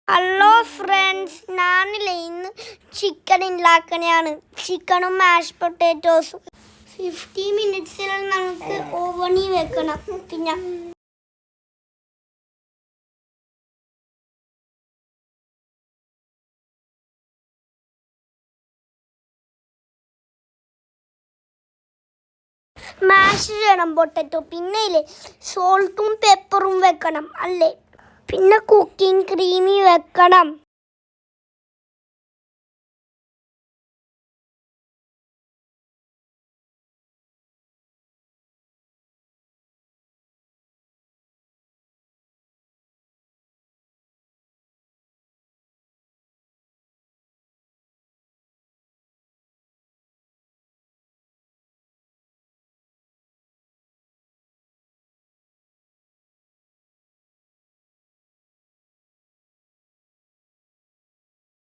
Hello friends, ഞാനില്ലേ ഇന്ന് chicken ഉണ്ടാക്കണയാണ്. ചിക്കനും മാഷ് പൊട്ടാറ്റോസും 50 മിനിറ്റ്സിൽ നമുക്ക് ഓവണിൽ വെക്കണം. പിന്നെ മാഷ് ചെയ്യണം പൊട്ടാറ്റോ. പിന്നെ ഇല്ലേ സോൾട്ടും പെപ്പറും വെക്കണം അല്ലേ. പിന്നെ കുക്കിംഗ് ക്രീമി വെക്കണം.